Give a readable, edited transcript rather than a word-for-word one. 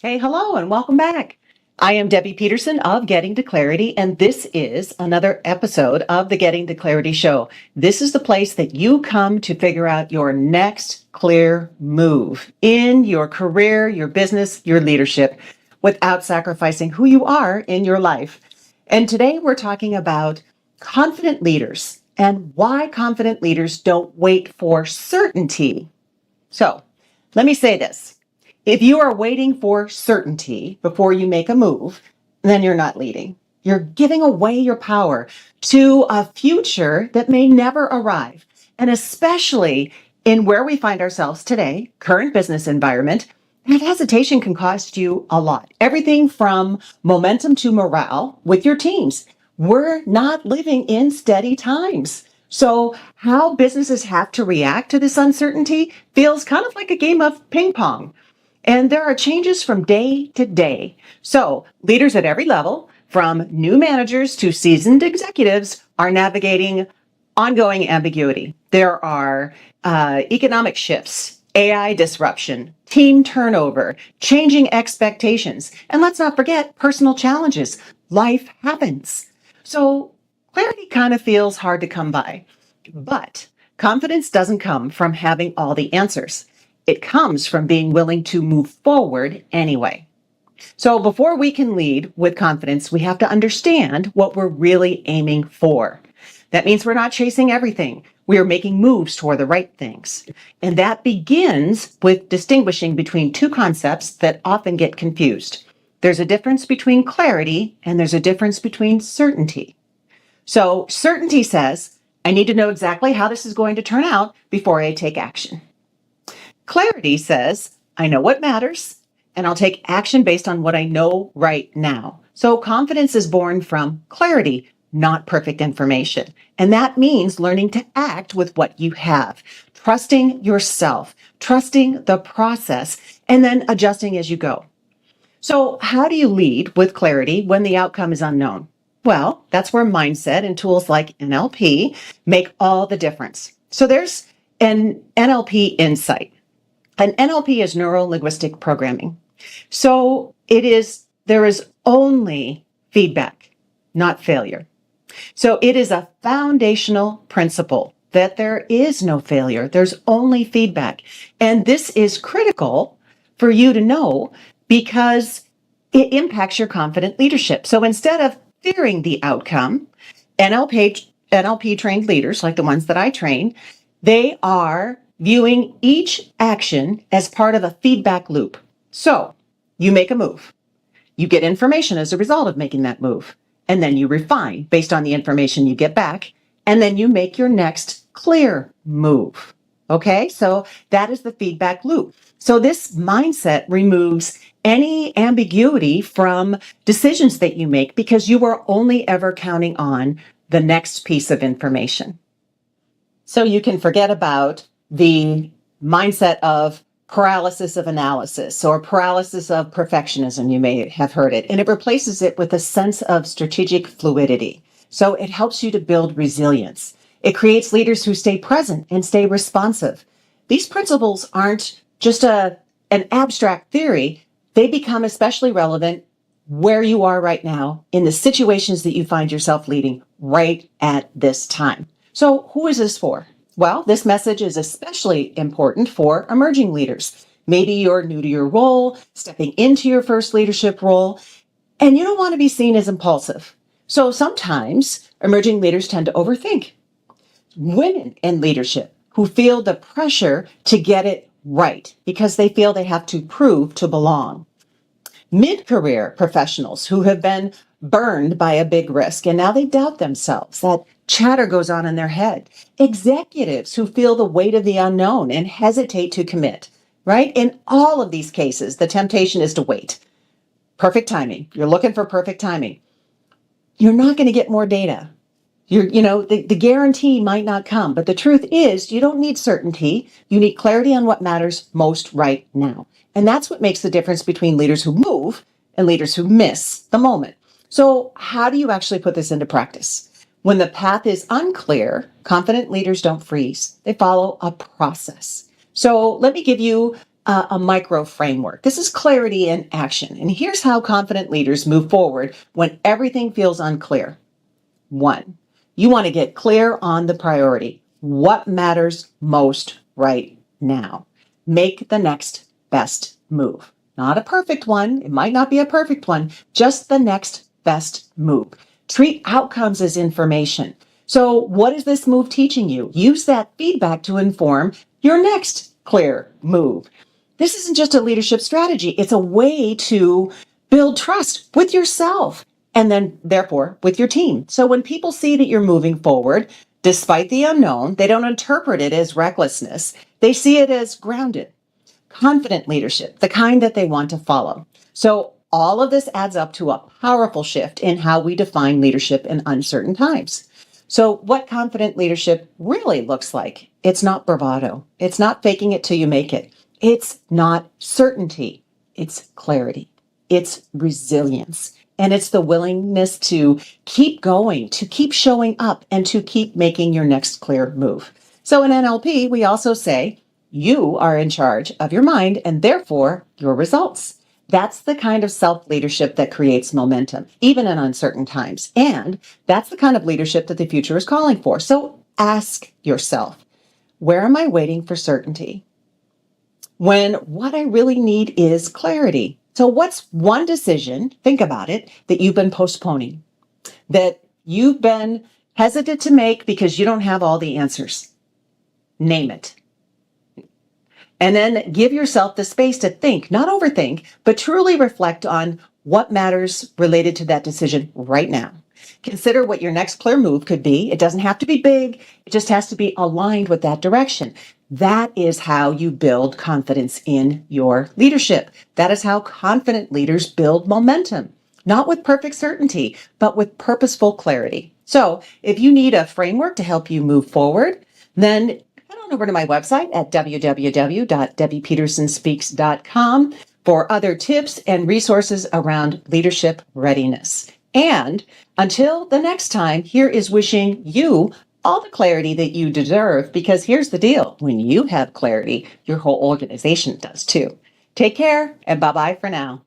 Hey, hello, and welcome back. I am Debbie Peterson of Getting to Clarity, and this is another episode of the Getting to Clarity Show. This is the place that you come to figure out your next clear move in your career, your business, your leadership, without sacrificing who you are in your life. And today we're talking about confident leaders and why confident leaders don't wait for certainty. So let me say this. If you are waiting for certainty before you make a move, then you're not leading. You're giving away your power to a future that may never arrive. And especially in where we find ourselves today, current business environment, that hesitation can cost you a lot. Everything from momentum to morale with your teams. We're not living in steady times. So how businesses have to react to this uncertainty feels kind of like a game of ping pong. And there are changes from day to day. So leaders at every level, from new managers to seasoned executives, are navigating ongoing ambiguity. There are economic shifts, AI disruption, team turnover, changing expectations, and let's not forget personal challenges. Life happens. So clarity kind of feels hard to come by. But confidence doesn't come from having all the answers. It comes from being willing to move forward anyway. So before we can lead with confidence, we have to understand what we're really aiming for. That means we're not chasing everything. We are making moves toward the right things. And that begins with distinguishing between two concepts that often get confused. There's a difference between clarity and there's a difference between certainty. So certainty says, I need to know exactly how this is going to turn out before I take action. Clarity says, I know what matters, and I'll take action based on what I know right now. So confidence is born from clarity, not perfect information. And that means learning to act with what you have, trusting yourself, trusting the process, and then adjusting as you go. So how do you lead with clarity when the outcome is unknown? Well, that's where mindset and tools like NLP make all the difference. So there's an NLP insight. And NLP is neuro-linguistic programming. So there is only feedback, not failure. So it is a foundational principle that there is no failure. There's only feedback. And this is critical for you to know because it impacts your confident leadership. So instead of fearing the outcome, NLP trained leaders, like the ones that I train, they are viewing each action as part of a feedback loop. So you make a move. You get information as a result of making that move. And then you refine based on the information you get back. And then you make your next clear move. Okay, so that is the feedback loop. So this mindset removes any ambiguity from decisions that you make because you are only ever counting on the next piece of information. So you can forget about the mindset of paralysis of analysis or paralysis of perfectionism, you may have heard it, and it replaces it with a sense of strategic fluidity. So it helps you to build resilience. It creates leaders who stay present and stay responsive. These principles aren't just an abstract theory. They become especially relevant where you are right now in the situations that you find yourself leading right at this time. So who is this for? Well, this message is especially important for emerging leaders. Maybe you're new to your role, stepping into your first leadership role, and you don't want to be seen as impulsive. So sometimes emerging leaders tend to overthink. Women in leadership who feel the pressure to get it right because they feel they have to prove to belong. Mid-career professionals who have been burned by a big risk and now they doubt themselves. That chatter goes on in their head. Executives who feel the weight of the unknown and hesitate to commit, right? In all of these cases, the temptation is to wait. Perfect timing. You're looking for perfect timing. You're not going to get more data. The guarantee might not come, but the truth is you don't need certainty. You need clarity on what matters most right now. And that's what makes the difference between leaders who move and leaders who miss the moment. So how do you actually put this into practice? When the path is unclear, confident leaders don't freeze. They follow a process. So let me give you a micro framework. This is clarity in action. And here's how confident leaders move forward when everything feels unclear. 1, you want to get clear on the priority. What matters most right now? Make the next best move. Not a perfect one. It might not be a perfect one, just the next best move. Treat outcomes as information. So what is this move teaching you? Use that feedback to inform your next clear move. This isn't just a leadership strategy. It's a way to build trust with yourself and then therefore with your team. So when people see that you're moving forward, despite the unknown, they don't interpret it as recklessness. They see it as grounded, confident leadership, the kind that they want to follow. So all of this adds up to a powerful shift in how we define leadership in uncertain times. So what confident leadership really looks like, it's not bravado. It's not faking it till you make it. It's not certainty. It's clarity. It's resilience. And it's the willingness to keep going, to keep showing up, and to keep making your next clear move. So in NLP, we also say, you are in charge of your mind and therefore your results. That's the kind of self-leadership that creates momentum, even in uncertain times. And that's the kind of leadership that the future is calling for. So ask yourself, where am I waiting for certainty when what I really need is clarity? So what's one decision, think about it, that you've been postponing, that you've been hesitant to make because you don't have all the answers? Name it. And then give yourself the space to think, not overthink, but truly reflect on what matters related to that decision right now. Consider what your next clear move could be. It doesn't have to be big. It just has to be aligned with that direction. That is how you build confidence in your leadership. That is how confident leaders build momentum, not with perfect certainty, but with purposeful clarity. So if you need a framework to help you move forward, then head on over to my website at www.debbiepetersonspeaks.com for other tips and resources around leadership readiness. And until the next time, here is wishing you all the clarity that you deserve, because here's the deal. When you have clarity, your whole organization does too. Take care and bye-bye for now.